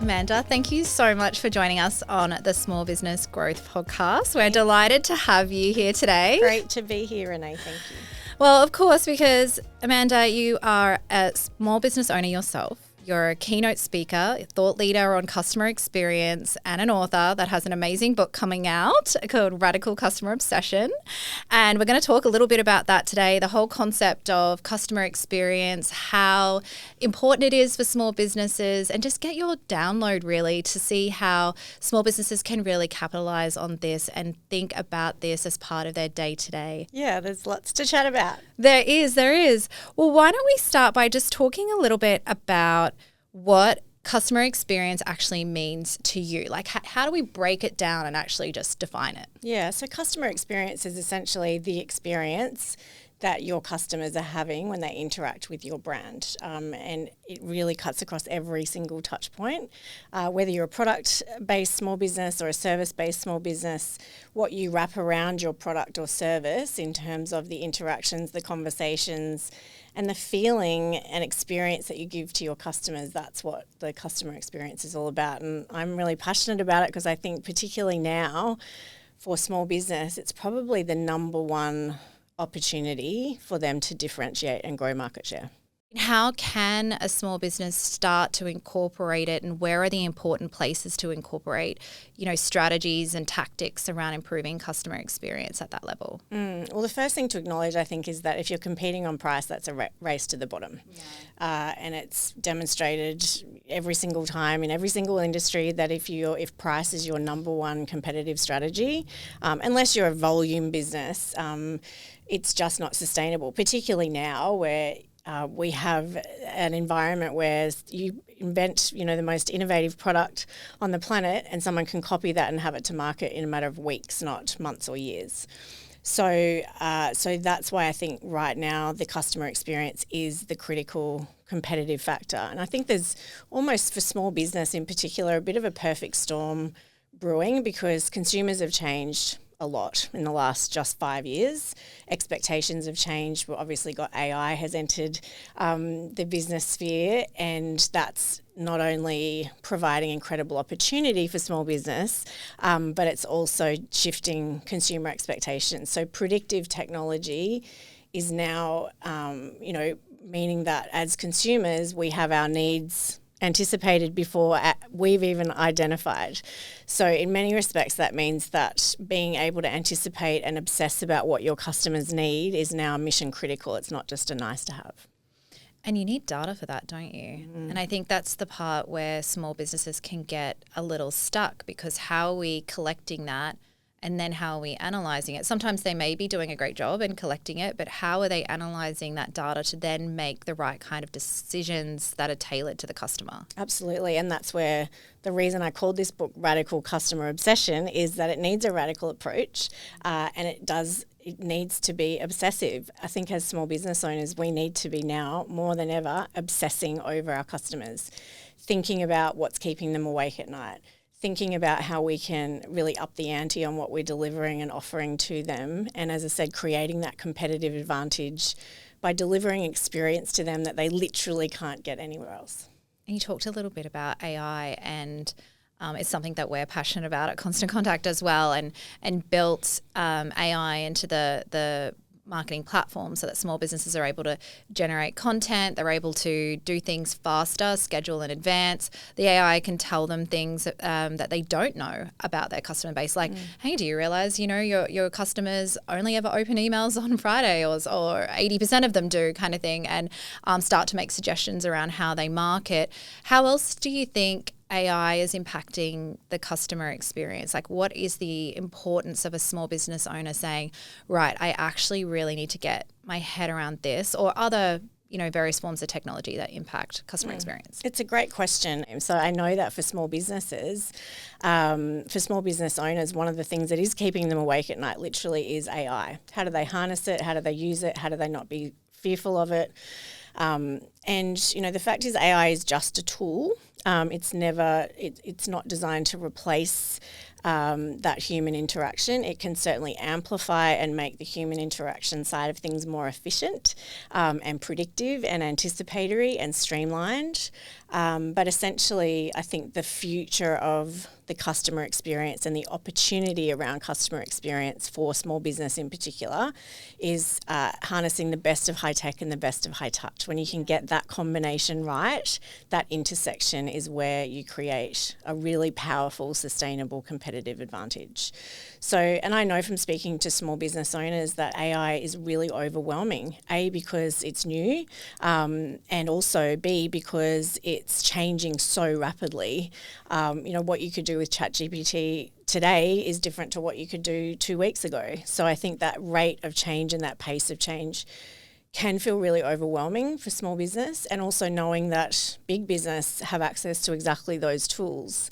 Amanda, thank you so much for joining us on the Small Business Growth Podcast. We're delighted to have you here today. Great to be here, Renee. Thank you. Well, of course, because Amanda, you are a small business owner yourself. You're a keynote speaker, thought leader on customer experience, and an author that has an amazing book coming out called Radical Customer Obsession. And we're going to talk a little bit about that today, the whole concept of customer experience, how important it is for small businesses, and just get your download really to see how small businesses can really capitalize on this and think about this as part of their day-to-day. Yeah, there's lots to chat about. There is. Well, why don't we start by just talking a little bit about what customer experience actually means to you? Like, how do we break it down and actually just define it? Yeah, so customer experience is essentially the experience that your customers are having when they interact with your brand. And it really cuts across every single touch point. Whether you're a product-based small business or a service-based small business, what you wrap around your product or service in terms of the interactions, the conversations, and the feeling and experience that you give to your customers, that's what the customer experience is all about. And I'm really passionate about it because I think particularly now for small business, it's probably the number one opportunity for them to differentiate and grow market share. How can a small business start to incorporate it, and where are the important places to incorporate, strategies and tactics around improving customer experience at that level? Well, the first thing to acknowledge, I think, is that if you're competing on price, that's a race to the bottom. Yeah. And it's demonstrated every single time in every single industry that if price is your number one competitive strategy, unless you're a volume business, it's just not sustainable, particularly now where we have an environment where you invent, the most innovative product on the planet and someone can copy that and have it to market in a matter of weeks, not months or years. So that's why I think right now the customer experience is the critical competitive factor. And I think there's almost for small business in particular a bit of a perfect storm brewing because consumers have changed a lot in the last just 5 years. Expectations have changed. We've obviously got AI has entered the business sphere, and that's not only providing incredible opportunity for small business, but it's also shifting consumer expectations. So predictive technology is now, meaning that as consumers, we have our needs anticipated before we've even identified. So in many respects, that means that being able to anticipate and obsess about what your customers need is now mission critical. It's not just a nice to have. And you need data for that, don't you? And I think that's the part where small businesses can get a little stuck, because how are we collecting that? And then how are we analysing it? Sometimes they may be doing a great job in collecting it, but how are they analysing that data to then make the right kind of decisions that are tailored to the customer? Absolutely. And that's where the reason I called this book Radical Customer Obsession is that it needs a radical approach, and it needs to be obsessive. I think as small business owners, we need to be now more than ever obsessing over our customers, thinking about what's keeping them awake at night, thinking about how we can really up the ante on what we're delivering and offering to them. And as I said, creating that competitive advantage by delivering experience to them that they literally can't get anywhere else. And you talked a little bit about AI, and it's something that we're passionate about at Constant Contact as well, and built AI into the marketing platform so that small businesses are able to generate content, they're able to do things faster, schedule in advance. The AI can tell them things that they don't know about their customer base, like, hey, do you realize, your customers only ever open emails on Friday, or 80% of them do, kind of thing, and start to make suggestions around how they market. How else do you think AI is impacting the customer experience? Like, what is the importance of a small business owner saying, right, I actually really need to get my head around this, or other, various forms of technology that impact customer experience? It's a great question. So I know that for small businesses, for small business owners, one of the things that is keeping them awake at night literally is AI. How do they harness it? How do they use it? How do they not be fearful of it? And the fact is AI is just a tool. It's not designed to replace that human interaction. It can certainly amplify and make the human interaction side of things more efficient and predictive and anticipatory and streamlined. But essentially, I think the future of the customer experience and the opportunity around customer experience for small business in particular is harnessing the best of high tech and the best of high touch. When you can get that combination right, that intersection is where you create a really powerful, sustainable competitive advantage. So, and I know from speaking to small business owners that AI is really overwhelming, A, because it's new, and also B, because it's changing so rapidly. What you could do with ChatGPT today is different to what you could do 2 weeks ago. So I think that rate of change and that pace of change can feel really overwhelming for small business, and also knowing that big business have access to exactly those tools.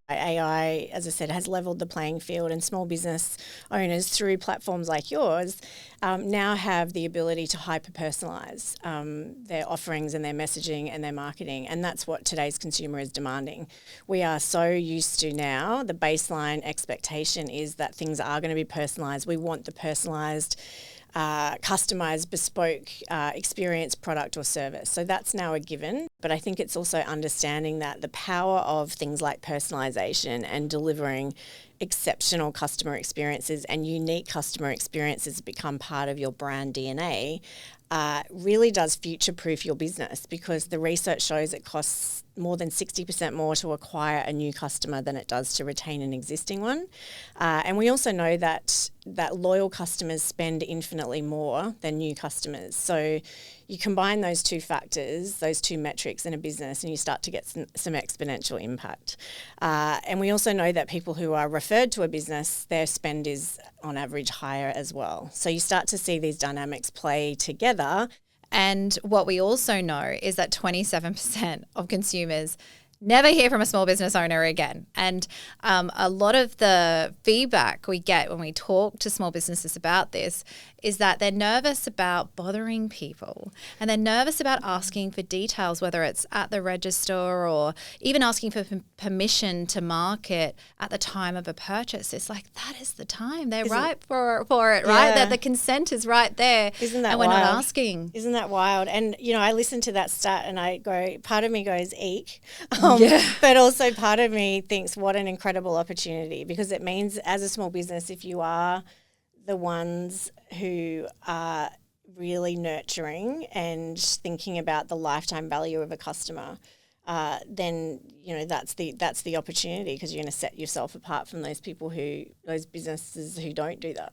AI, as I said, has leveled the playing field, and small business owners through platforms like yours now have the ability to hyper-personalise their offerings and their messaging and their marketing, and that's what today's consumer is demanding. We are so used to now, the baseline expectation is that things are going to be personalised. We want the personalised, customised, bespoke experience, product or service. So that's now a given. But I think it's also understanding that the power of things like personalisation and delivering exceptional customer experiences and unique customer experiences become part of your brand DNA really does future-proof your business, because the research shows it costs more than 60% more to acquire a new customer than it does to retain an existing one. And we also know that loyal customers spend infinitely more than new customers. So you combine those two factors, those two metrics in a business, and you start to get some exponential impact. And we also know that people who are referred to a business, their spend is on average higher as well. So you start to see these dynamics play together. And what we also know is that 27% of consumers never hear from a small business owner again. And a lot of the feedback we get when we talk to small businesses about this is that they're nervous about bothering people, and they're nervous about asking for details, whether it's at the register or even asking for permission to market at the time of a purchase. It's like, that is the time. They're ripe for it, right? That the consent is right there. Isn't that and we're wild? not asking. Isn't that wild? And, I listen to that stat and I go, part of me goes, eek. But also part of me thinks, what an incredible opportunity, because it means as a small business, if you are the ones who are really nurturing and thinking about the lifetime value of a customer, then that's the opportunity, because you're going to set yourself apart from those businesses who don't do that.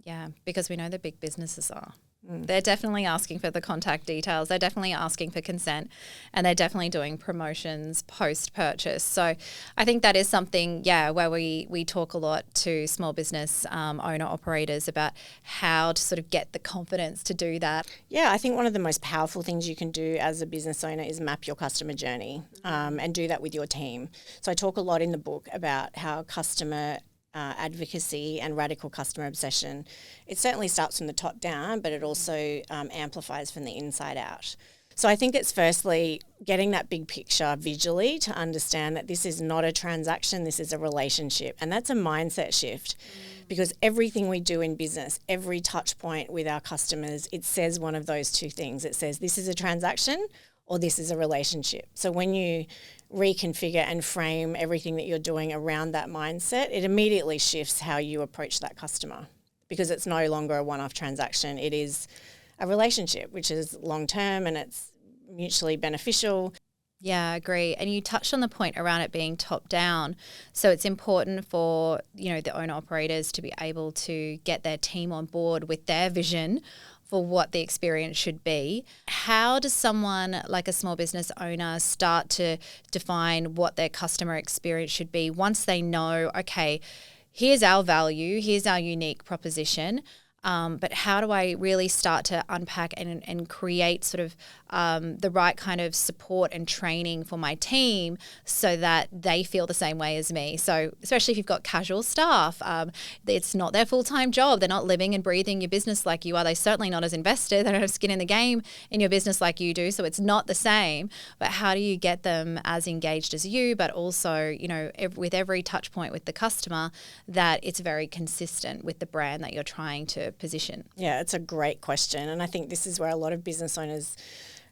Yeah, because we know the big businesses are. They're definitely asking for the contact details. They're definitely asking for consent, and they're definitely doing promotions post-purchase. So I think that is something, where we talk a lot to small business owner-operators about how to sort of get the confidence to do that. Yeah, I think one of the most powerful things you can do as a business owner is map your customer journey and do that with your team. So I talk a lot in the book about how customer advocacy and radical customer obsession, it certainly starts from the top down, but it also amplifies from the inside out. So I think it's firstly getting that big picture visually to understand that this is not a transaction, this is a relationship. And that's a mindset shift, because everything we do in business, every touch point with our customers, it says one of those two things. It says this is a transaction or this is a relationship. So when you reconfigure and frame everything that you're doing around that mindset, it immediately shifts how you approach that customer, because it's no longer a one-off transaction. It is a relationship, which is long-term and it's mutually beneficial. Yeah, I agree. And you touched on the point around it being top-down. So it's important for, the owner-operators to be able to get their team on board with their vision for what the experience should be. How does someone like a small business owner start to define what their customer experience should be once they know, okay, here's our value, here's our unique proposition, but how do I really start to unpack and create sort of the right kind of support and training for my team so that they feel the same way as me. So especially if you've got casual staff, it's not their full-time job. They're not living and breathing your business like you are. They're certainly not as invested. They don't have skin in the game in your business like you do. So it's not the same. But how do you get them as engaged as you, but also, with every touch point with the customer, that it's very consistent with the brand that you're trying to position? Yeah, it's a great question. And I think this is where a lot of business owners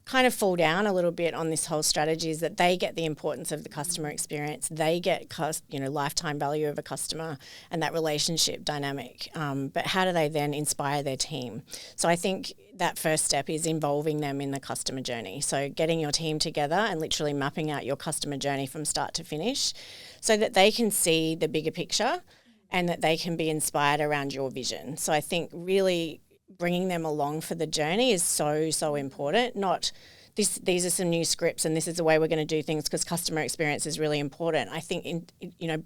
kind of fall down a little bit on this whole strategy, is that they get the importance of the customer experience. They get, lifetime value of a customer and that relationship dynamic. But how do they then inspire their team? So I think that first step is involving them in the customer journey. So getting your team together and literally mapping out your customer journey from start to finish so that they can see the bigger picture and that they can be inspired around your vision. So I think really bringing them along for the journey is so, so important. Not these are some new scripts and this is the way we're going to do things, because customer experience is really important. I think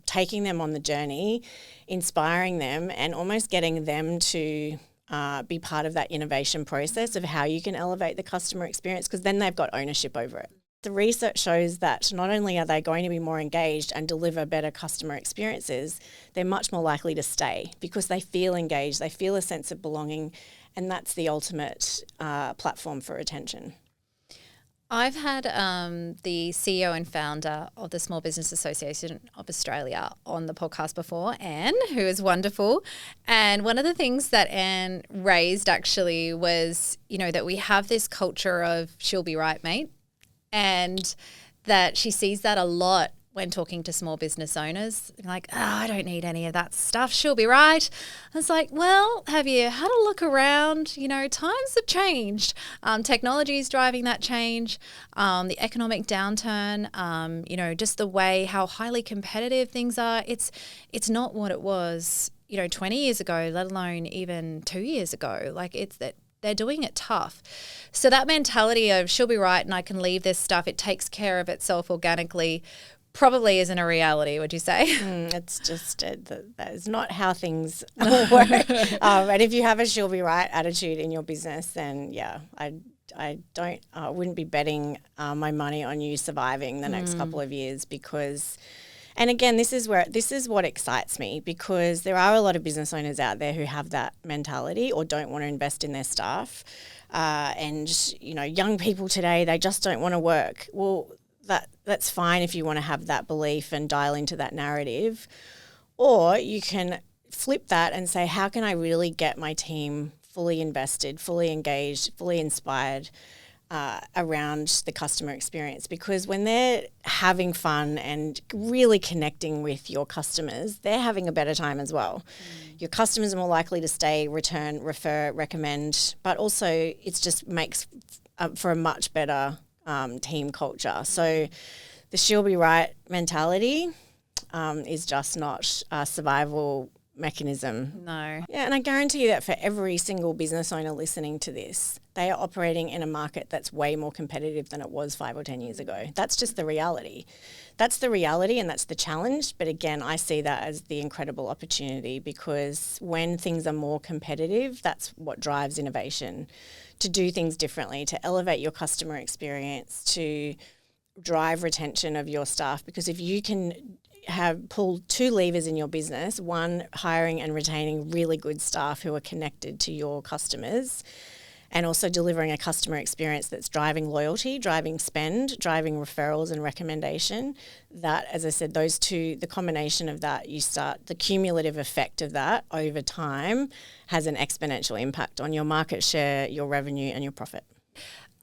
taking them on the journey, inspiring them, and almost getting them to be part of that innovation process of how you can elevate the customer experience, because then they've got ownership over it. The research shows that not only are they going to be more engaged and deliver better customer experiences, they're much more likely to stay because they feel engaged, they feel a sense of belonging, and that's the ultimate platform for retention. I've had the CEO and founder of the Small Business Association of Australia on the podcast before, Anne, who is wonderful. And one of the things that Anne raised actually was, that we have this culture of she'll be right, mate. And that she sees that a lot when talking to small business owners. Like, I don't need any of that stuff. She'll be right. I was like, well, have you had a look around? Times have changed. Technology is driving that change. The economic downturn, just the way how highly competitive things are. It's not what it was, 20 years ago, let alone even 2 years ago. Like it's that. They're doing it tough. So that mentality of she'll be right and I can leave this stuff, it takes care of itself organically, probably isn't a reality, would you say? It's just that is not how things work. And if you have a she'll be right attitude in your business, then I wouldn't be betting my money on you surviving the next couple of years, because. And again, this is what excites me, because there are a lot of business owners out there who have that mentality or don't want to invest in their staff. And young people today, they just don't want to work. Well, that's fine if you want to have that belief and dial into that narrative. Or you can flip that and say, how can I really get my team fully invested, fully engaged, fully inspired around the customer experience? Because when they're having fun and really connecting with your customers, they're having a better time as well. Your customers are more likely to stay, return, refer, recommend, but also it just makes for a much better team culture. So the she'll be right mentality is just not a survival mechanism. No. Yeah, and I guarantee you that for every single business owner listening to this, they are operating in a market that's way more competitive than it was 5 or 10 years ago. That's just the reality. That's the reality and that's the challenge. But again, I see that as the incredible opportunity, because when things are more competitive, that's what drives innovation, to do things differently, to elevate your customer experience, to drive retention of your staff. Because if you can pull two levers in your business, one, hiring and retaining really good staff who are connected to your customers, and also delivering a customer experience that's driving loyalty, driving spend, driving referrals and recommendation, that, as I said, those two, the combination of that, the cumulative effect of that over time has an exponential impact on your market share, your revenue and your profit.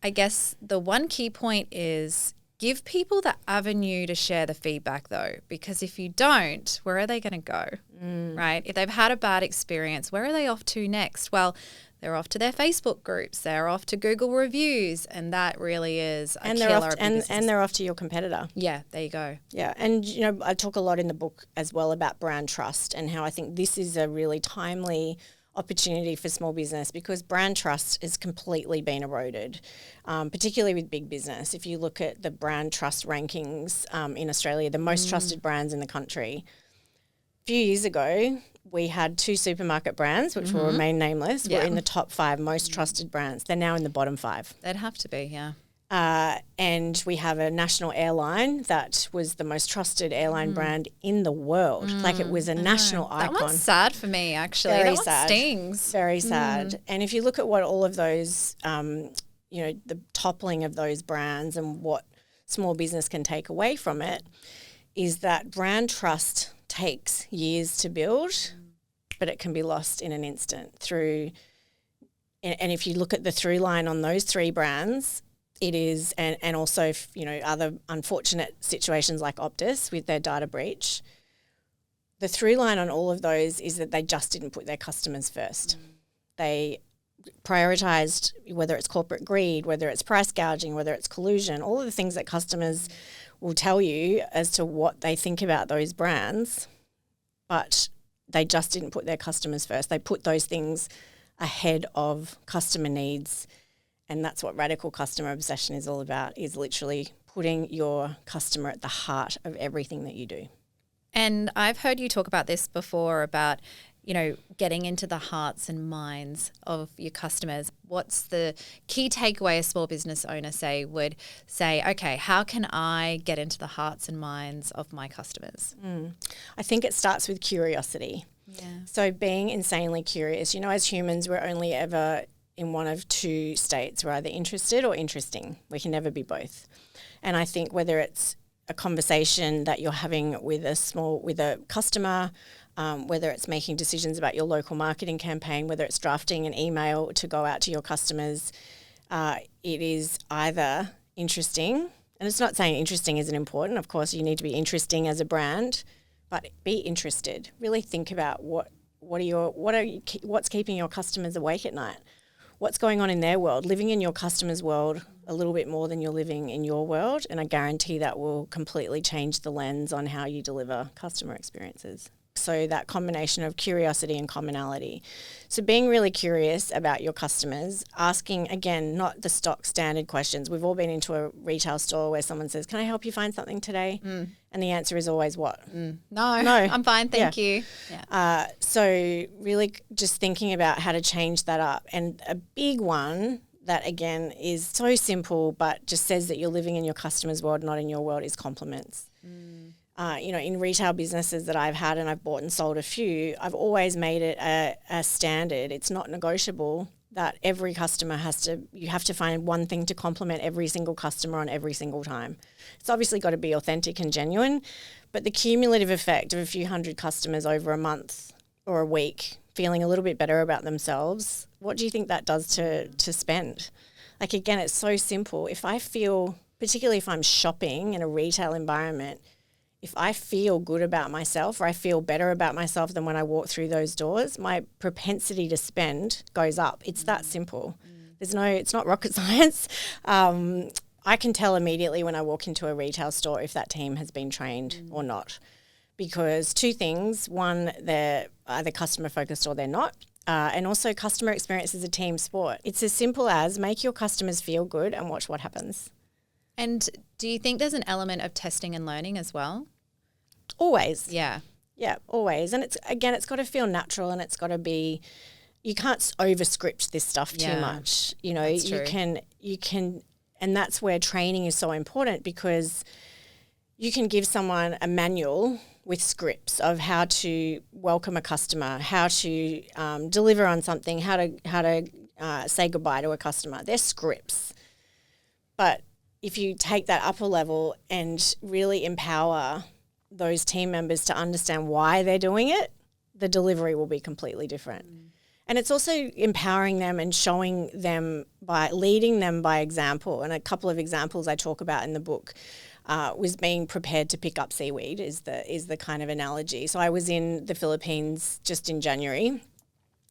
I guess the one key point is give people the avenue to share the feedback, though, because if you don't, where are they going to go, right? If they've had a bad experience, where are they off to next? Well, they're off to their Facebook groups, they're off to Google reviews, and that really is a killer. And they're off to your competitor. Yeah, there you go. Yeah, and I talk a lot in the book as well about brand trust and how I think this is a really timely opportunity for small business, because brand trust has completely been eroded, particularly with big business. If you look at the brand trust rankings in Australia, the most trusted brands in the country, few years ago, we had 2 supermarket brands, which will remain nameless, were in the top 5 most trusted brands. They're now in the bottom 5. They'd have to be, yeah. And we have a national airline that was the most trusted airline brand in the world. Like it was a national icon. That one's sad for me, actually. Very that sad. one stings. Very sad. And if you look at what all of those, the toppling of those brands and what small business can take away from it is that brand trust takes years to build, but it can be lost in an instant through. And if you look at the through line on those 3 brands, it is, and also, other unfortunate situations like Optus with their data breach, the through line on all of those is that they just didn't put their customers first. They prioritised, whether it's corporate greed, whether it's price gouging, whether it's collusion, all of the things that customers will tell you as to what they think about those brands, but they just didn't put their customers first. They put those things ahead of customer needs. And that's what radical customer obsession is all about, is literally putting your customer at the heart of everything that you do. And I've heard you talk about this before about, getting into the hearts and minds of your customers. What's the key takeaway a small business owner would say, okay, how can I get into the hearts and minds of my customers? I think it starts with curiosity. Yeah. So being insanely curious, as humans, we're only ever in one of 2 states. We're either interested or interesting. We can never be both. And I think whether it's a conversation that you're having with a customer, whether it's making decisions about your local marketing campaign, whether it's drafting an email to go out to your customers, it is either interesting, and it's not saying interesting isn't important. Of course, you need to be interesting as a brand, but be interested. Really think about what's keeping your customers awake at night. What's going on in their world, living in your customer's world a little bit more than you're living in your world, and I guarantee that will completely change the lens on how you deliver customer experiences. So that combination of curiosity and commonality. So being really curious about your customers, asking, again, not the stock standard questions. We've all been into a retail store where someone says, can I help you find something today? And the answer is always what? No, I'm fine, thank you. Yeah. So really just thinking about how to change that up. And a big one that, again, is so simple but just says that you're living in your customer's world, not in your world, is compliments. In retail businesses that I've had, and I've bought and sold a few, I've always made it a standard. It's not negotiable that every customer you have to find one thing to compliment every single customer on every single time. It's obviously got to be authentic and genuine, but the cumulative effect of a few hundred customers over a month or a week feeling a little bit better about themselves, what do you think that does to spend? Like, again, it's so simple. If I feel, particularly if I'm shopping in a retail environment, if I feel good about myself or I feel better about myself than when I walk through those doors, my propensity to spend goes up. It's that simple. It's not rocket science. I can tell immediately when I walk into a retail store if that team has been trained or not, because 2 things. One, they're either customer focused or they're not. And also customer experience is a team sport. It's as simple as make your customers feel good and watch what happens. And do you think there's an element of testing and learning as well? Always. Yeah. Yeah, always. And it's got to feel natural, and it's got to be, you can't over script this stuff too much. That's you can, and that's where training is so important, because you can give someone a manual with scripts of how to welcome a customer, how to deliver on something, how to say goodbye to a customer. They're scripts. But if you take that upper level and really empower those team members to understand why they're doing it, the delivery will be completely different. And it's also empowering them and showing them by leading them by example. And a couple of examples I talk about in the book was being prepared to pick up seaweed is the kind of analogy. So I was in the Philippines just in January.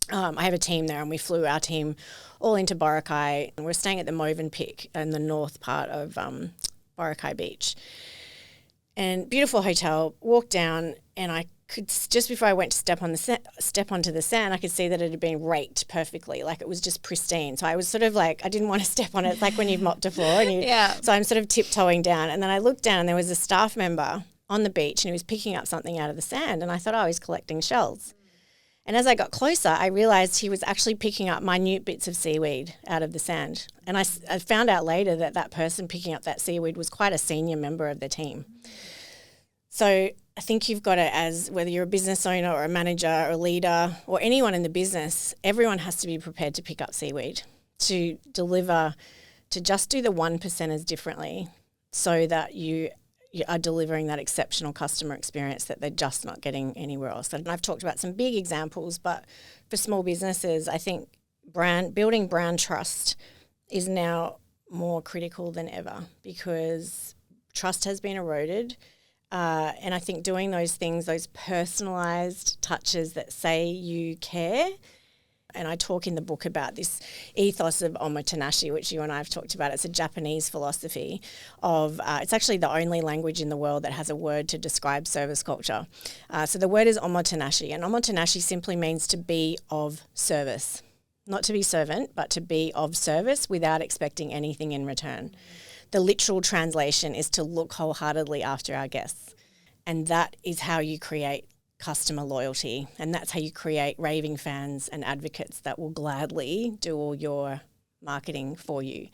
I have a team there, and we flew our team all into Boracay, and we're staying at the Movenpick in the north part of Boracay Beach. And beautiful hotel. Walked down, and I could, just before I went to step onto the sand, I could see that it had been raked perfectly, like it was just pristine. So I was sort of like, I didn't want to step on it. It's like when you've mopped a floor, and so I'm sort of tiptoeing down, and then I looked down, and there was a staff member on the beach and he was picking up something out of the sand, and I thought, oh, he's collecting shells. And as I got closer, I realised he was actually picking up minute bits of seaweed out of the sand. And I found out later that that person picking up that seaweed was quite a senior member of the team. So I think you've got to, as whether you're a business owner or a manager or a leader or anyone in the business, everyone has to be prepared to pick up seaweed, to deliver, to just do the 1%ers differently so that you are delivering that exceptional customer experience that they're just not getting anywhere else. And I've talked about some big examples, but for small businesses, I think building brand trust is now more critical than ever because trust has been eroded. And I think doing those things, those personalised touches that say you care. And I talk in the book about this ethos of omotenashi, which you and I have talked about. It's a Japanese philosophy of, it's actually the only language in the world that has a word to describe service culture. So the word is omotenashi, and omotenashi simply means to be of service. Not to be servant, but to be of service without expecting anything in return. The literal translation is to look wholeheartedly after our guests. And that is how you create customer loyalty, and that's how you create raving fans and advocates that will gladly do all your marketing for you,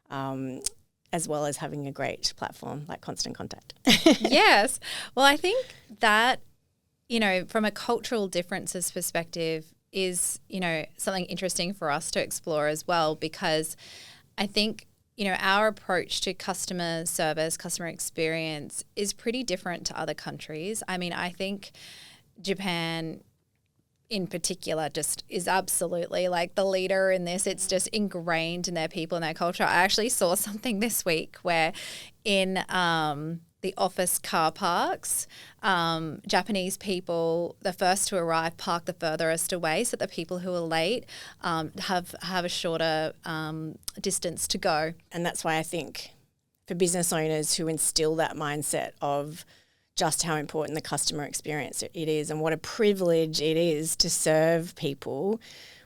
as well as having a great platform like Constant Contact. Yes. Well, I think that, from a cultural differences perspective is, something interesting for us to explore as well, because I think, our approach to customer service, customer experience is pretty different to other countries. I mean, I think Japan in particular just is absolutely like the leader in this. It's just ingrained in their people and their culture. I actually saw something this week where in the office car parks, Japanese people, the first to arrive, park the furthest away so that the people who are late have a shorter distance to go. And that's why I think for business owners who instill that mindset of just how important the customer experience it is and what a privilege it is to serve people,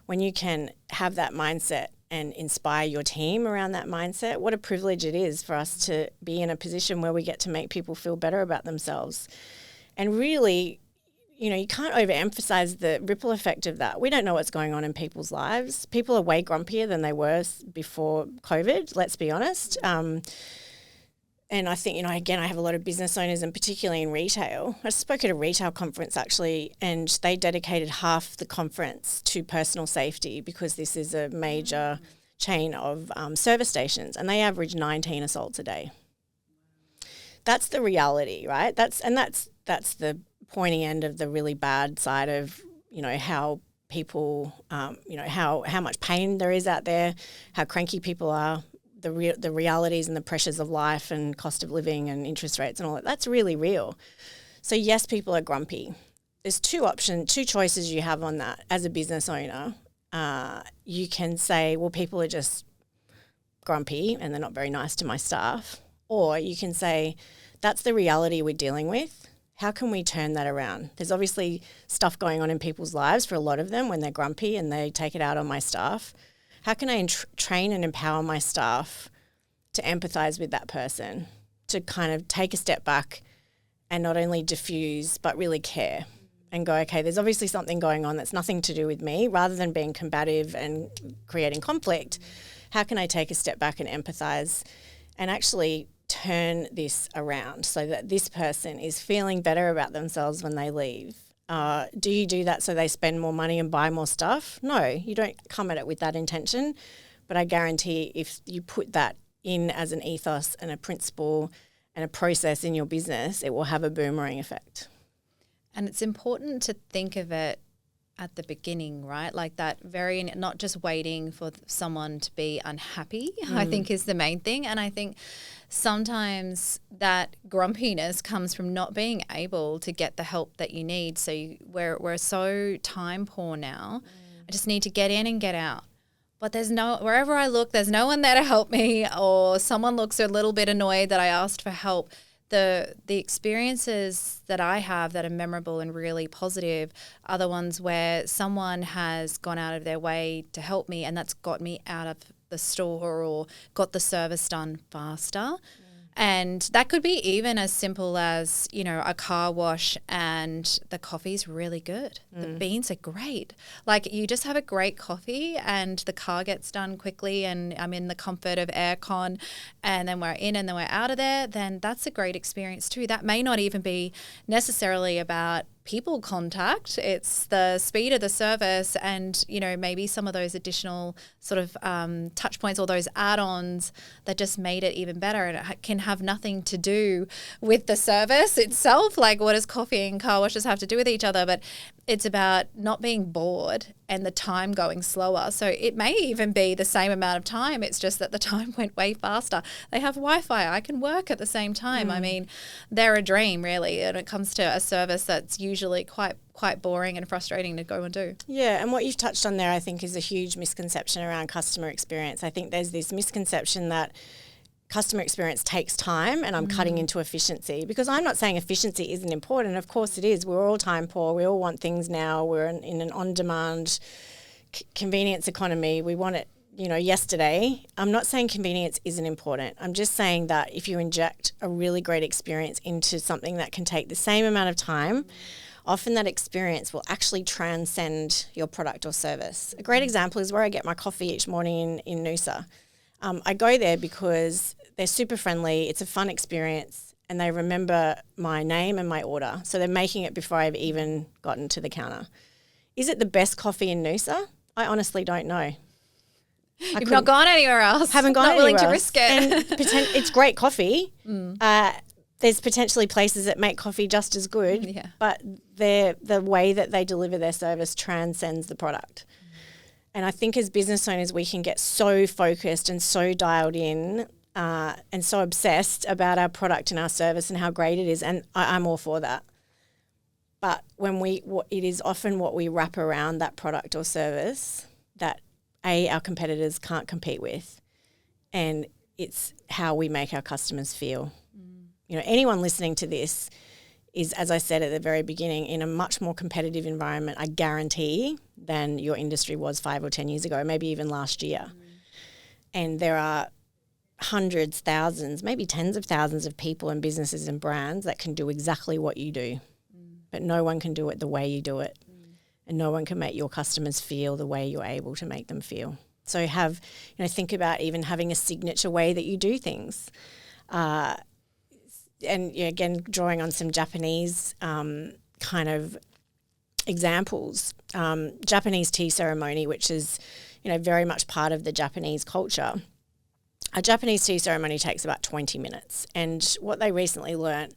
when you can have that mindset and inspire your team around that mindset, what a privilege it is for us to be in a position where we get to make people feel better about themselves. And really, you can't overemphasize the ripple effect of that. We don't know what's going on in people's lives. People are way grumpier than they were before COVID, let's be honest. And I think, again, I have a lot of business owners, and particularly in retail. I spoke at a retail conference actually, and they dedicated half the conference to personal safety because this is a major chain of service stations, and they average 19 assaults a day. That's the reality, right? That's the pointy end of the really bad side of, how people, how much pain there is out there, how cranky people are. The realities and the pressures of life and cost of living and interest rates and all that, that's really real. So yes, people are grumpy. There's two choices you have on that as a business owner. You can say, well, people are just grumpy and they're not very nice to my staff. Or you can say, that's the reality we're dealing with. How can we turn that around? There's obviously stuff going on in people's lives for a lot of them when they're grumpy and they take it out on my staff. How can I train and empower my staff to empathise with that person, to kind of take a step back and not only diffuse but really care and go, okay, there's obviously something going on that's nothing to do with me, rather than being combative and creating conflict. How can I take a step back and empathise and actually turn this around so that this person is feeling better about themselves when they leave? Do you do that so they spend more money and buy more stuff? No, you don't come at it with that intention. But I guarantee if you put that in as an ethos and a principle and a process in your business, it will have a boomerang effect. And it's important to think of it at the beginning, right? Like that not just waiting for someone to be unhappy, I think is the main thing. And I think sometimes that grumpiness comes from not being able to get the help that you need. So we're so time poor now. I just need to get in and get out. But wherever I look, there's no one there to help me, or someone looks a little bit annoyed that I asked for help. The experiences that I have that are memorable and really positive are the ones where someone has gone out of their way to help me, and that's got me out of the store or got the service done faster. And that could be even as simple as, you know, a car wash and the coffee's really good. The beans are great. Like, you just have a great coffee and the car gets done quickly and I'm in the comfort of aircon and then we're in and then we're out of there, then that's a great experience too. That may not even be necessarily about people contact. It's the speed of the service and, you know, maybe some of those additional sort of touch points or those add-ons that just made it even better. And it can have nothing to do with the service itself. Like, what does coffee and car washes have to do with each other? But it's about not being bored and the time going slower. So it may even be the same amount of time. It's just that the time went way faster. They have Wi-Fi. I can work at the same time. I mean, they're a dream, really, when it comes to a service that's usually quite boring and frustrating to go and do. Yeah, and what you've touched on there, I think, is a huge misconception around customer experience. I think there's this misconception that customer experience takes time and I'm cutting into efficiency, because I'm not saying efficiency isn't important. Of course it is. We're all time poor. We all want things now. We're in an on-demand convenience economy. We want it, you know, yesterday. I'm not saying convenience isn't important. I'm just saying that if you inject a really great experience into something that can take the same amount of time, often that experience will actually transcend your product or service. A great example is where I get my coffee each morning in Noosa. I go there because they're super friendly, it's a fun experience, and they remember my name and my order. So they're making it before I've even gotten to the counter. Is it the best coffee in Noosa? I honestly don't know. You've not gone anywhere else. Haven't gone not anywhere willing to else. risk it. And it's great coffee. There's potentially places that make coffee just as good, but the way that they deliver their service transcends the product. And I think as business owners, we can get so focused and so dialed in and so obsessed about our product and our service and how great it is. And I'm all for that. But it is often what we wrap around that product or service that our competitors can't compete with. And it's how we make our customers feel. You know, anyone listening to this is, as I said at the very beginning, in a much more competitive environment, I guarantee, than your industry was 5 or 10 years ago, maybe even last year. And there are hundreds, thousands, maybe tens of thousands of people and businesses and brands that can do exactly what you do. But no one can do it the way you do it. And no one can make your customers feel the way you're able to make them feel. So think about even having a signature way that you do things. And again, drawing on some Japanese kind of examples, Japanese tea ceremony, which is, you know, very much part of the Japanese culture. A Japanese tea ceremony takes about 20 minutes. And what they recently learnt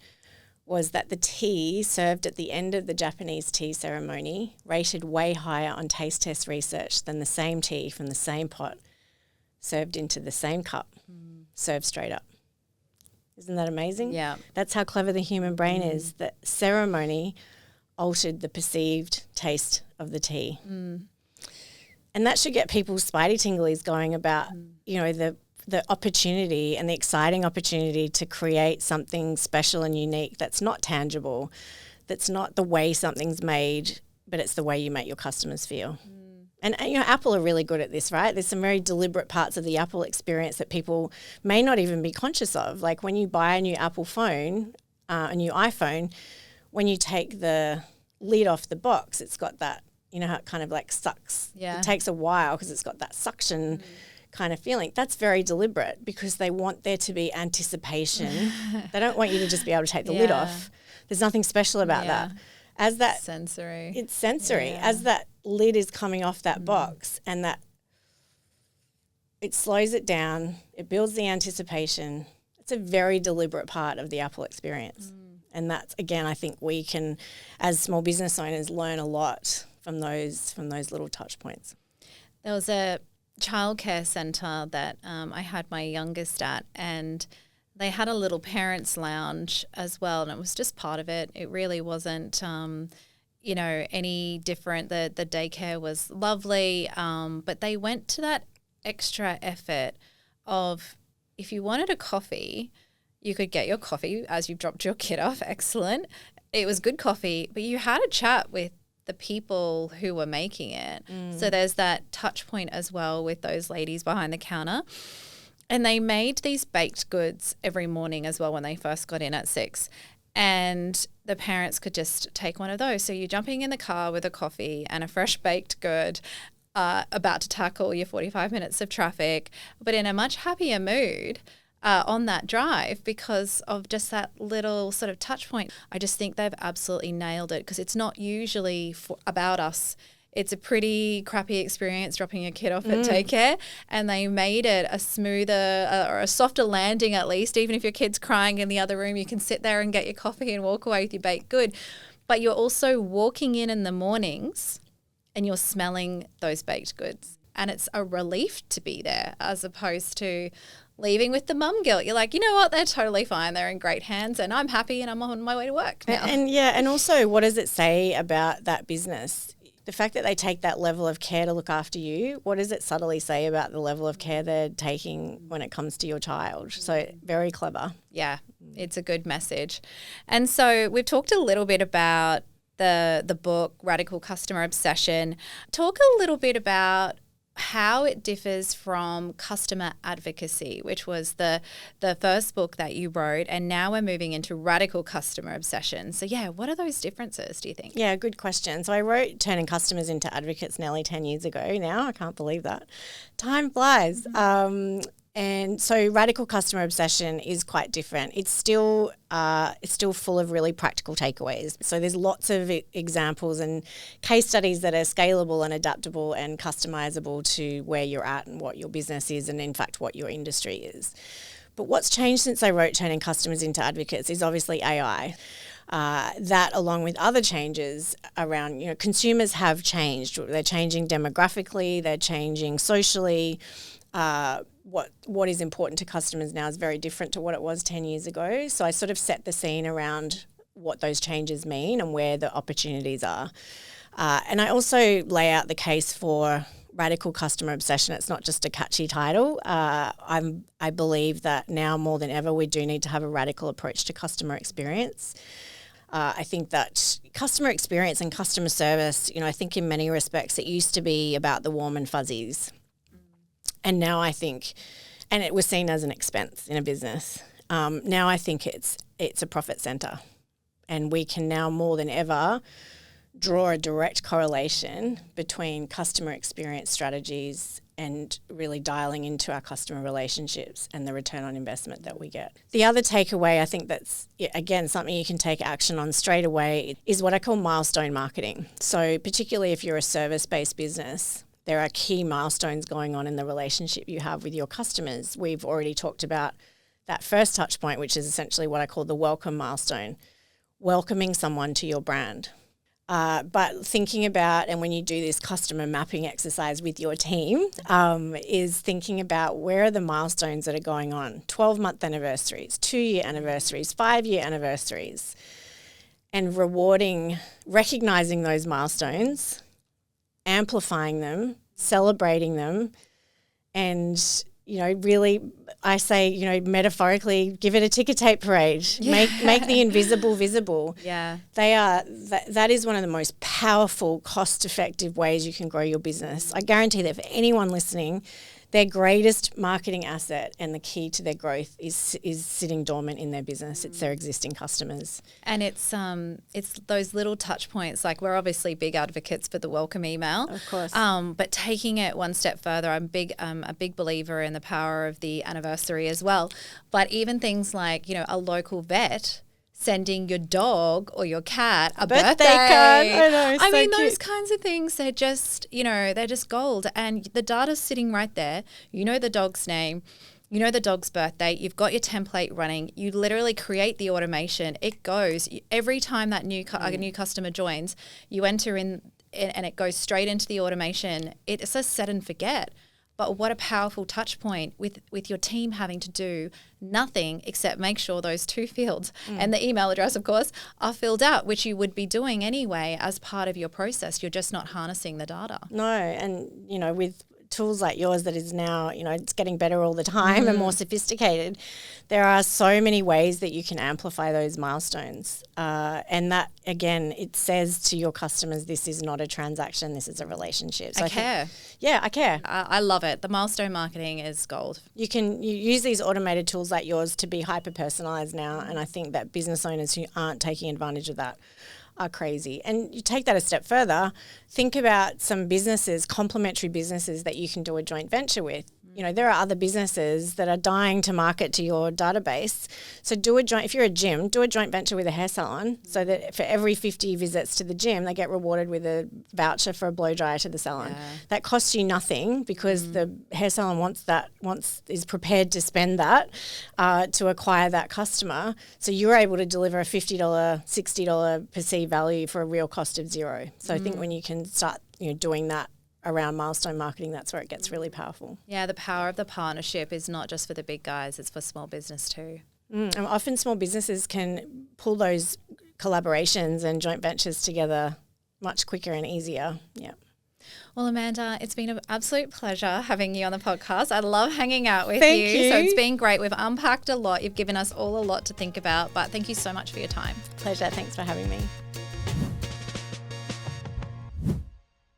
was that the tea served at the end of the Japanese tea ceremony rated way higher on taste test research than the same tea from the same pot served into the same cup, served straight up. Isn't that amazing? Yeah. That's how clever the human brain is. That ceremony altered the perceived taste of the tea. And that should get people's spidey tinglies going about, you know, the opportunity and the exciting opportunity to create something special and unique that's not tangible, that's not the way something's made, but it's the way you make your customers feel. And, you know, Apple are really good at this, right? There's some very deliberate parts of the Apple experience that people may not even be conscious of. Like when you buy a new Apple phone, a new iPhone, when you take the lid off the box, it's got that, you know, how it kind of like sucks. Yeah. It takes a while because it's got that suction kind of feeling. That's very deliberate because they want there to be anticipation. They don't want you to just be able to take the lid off. There's nothing special about that. As that sensory. It's sensory. As that lid is coming off that box and that it slows it down, it builds the anticipation. It's a very deliberate part of the Apple experience. And that's, again, I think we can, as small business owners, learn a lot from those little touch points. There was a childcare centre that I had my youngest at, and they had a little parents' lounge as well, and it was just part of it. It really wasn't, any different. The daycare was lovely, but they went to that extra effort of if you wanted a coffee, you could get your coffee as you dropped your kid off. Excellent. It was good coffee, but you had a chat with the people who were making it. So there's that touch point as well with those ladies behind the counter. And they made these baked goods every morning as well when they first got in at 6. And the parents could just take one of those. So you're jumping in the car with a coffee and a fresh baked good, about to tackle your 45 minutes of traffic, but in a much happier mood on that drive because of just that little sort of touch point. I just think they've absolutely nailed it because it's not usually about us. It's a pretty crappy experience dropping your kid off at daycare, and they made it a smoother or a softer landing at least. Even if your kid's crying in the other room, you can sit there and get your coffee and walk away with your baked good. But you're also walking in the mornings and you're smelling those baked goods. And it's a relief to be there as opposed to leaving with the mum guilt. You're like, you know what, they're totally fine. They're in great hands and I'm happy and I'm on my way to work now. And also what does it say about that business? The fact that they take that level of care to look after you, what does it subtly say about the level of care they're taking when it comes to your child? So very clever. Yeah, it's a good message. And so we've talked a little bit about the book, Radical Customer Obsession. Talk a little bit about how it differs from customer advocacy, which was the first book that you wrote, and now we're moving into radical customer obsession. So yeah, what are those differences, do you think? Yeah, good question. So I wrote Turning Customers into Advocates nearly 10 years ago now. I can't believe that. Time flies. And so radical customer obsession is quite different. It's still full of really practical takeaways. So there's lots of examples and case studies that are scalable and adaptable and customizable to where you're at and what your business is and in fact what your industry is. But what's changed since I wrote Turning Customers into Advocates is obviously AI. That along with other changes around, consumers have changed. They're changing demographically, they're changing socially. What is important to customers now is very different to what it was 10 years ago. So I sort of set the scene around what those changes mean and where the opportunities are. And I also lay out the case for radical customer obsession. It's not just a catchy title. I believe that now more than ever we do need to have a radical approach to customer experience. I think that customer experience and customer service, I think in many respects it used to be about the warm and fuzzies. And now I think, and it was seen as an expense in a business. Now I think it's a profit center, and we can now more than ever draw a direct correlation between customer experience strategies and really dialing into our customer relationships and the return on investment that we get. The other takeaway, I think that's, again, something you can take action on straight away is what I call milestone marketing. So particularly if you're a service-based business, there are key milestones going on in the relationship you have with your customers. We've already talked about that first touch point, which is essentially what I call the welcome milestone, welcoming someone to your brand. But thinking about, and when you do this customer mapping exercise with your team, is thinking about where are the milestones that are going on, 12-month anniversaries, 2-year anniversaries, 5-year anniversaries, and recognizing those milestones, amplifying them, celebrating them, and really, I say, metaphorically, give it a ticker tape parade. Yeah. Make the invisible visible. Yeah, that is one of the most powerful, cost-effective ways you can grow your business. I guarantee that for anyone listening, their greatest marketing asset and the key to their growth is sitting dormant in their business. It's their existing customers. And it's those little touch points. Like, we're obviously big advocates for the welcome email. Of course. But taking it one step further, I'm a big believer in the power of the anniversary as well. But even things like, a local vet sending your dog or your cat a birthday card. I mean, those kinds of things, they're just, they're just gold. And the data's sitting right there. You know the dog's name. You know the dog's birthday. You've got your template running. You literally create the automation. It goes. Every time that new customer joins, you enter in and it goes straight into the automation. It's a set and forget. But what a powerful touch point with your team having to do nothing except make sure those 2 fields and the email address, of course, are filled out, which you would be doing anyway as part of your process. You're just not harnessing the data. No, and with tools like yours that is now, it's getting better all the time and more sophisticated, there are so many ways that you can amplify those milestones. And that, again, it says to your customers, this is not a transaction, this is a relationship. So I care. I care. I love it. The milestone marketing is gold. You use these automated tools like yours to be hyper-personalized now, and I think that business owners who aren't taking advantage of that are crazy. And you take that a step further, think about some businesses, complementary businesses that you can do a joint venture with. There are other businesses that are dying to market to your database. So if you're a gym, do a joint venture with a hair salon so that for every 50 visits to the gym, they get rewarded with a voucher for a blow dryer to the salon. Yeah. That costs you nothing because the hair salon is prepared to spend that to acquire that customer. So you're able to deliver a $50, $60 perceived value for a real cost of zero. So I think when you can start doing that around milestone marketing, that's where it gets really powerful. Yeah, the power of the partnership is not just for the big guys, it's for small business too. And often small businesses can pull those collaborations and joint ventures together much quicker and easier. Yeah. Well, Amanda, it's been an absolute pleasure having you on the podcast. I love hanging out with Thank you. So it's been great. We've unpacked a lot. You've given us all a lot to think about, but thank you so much for your time. Pleasure. Thanks for having me.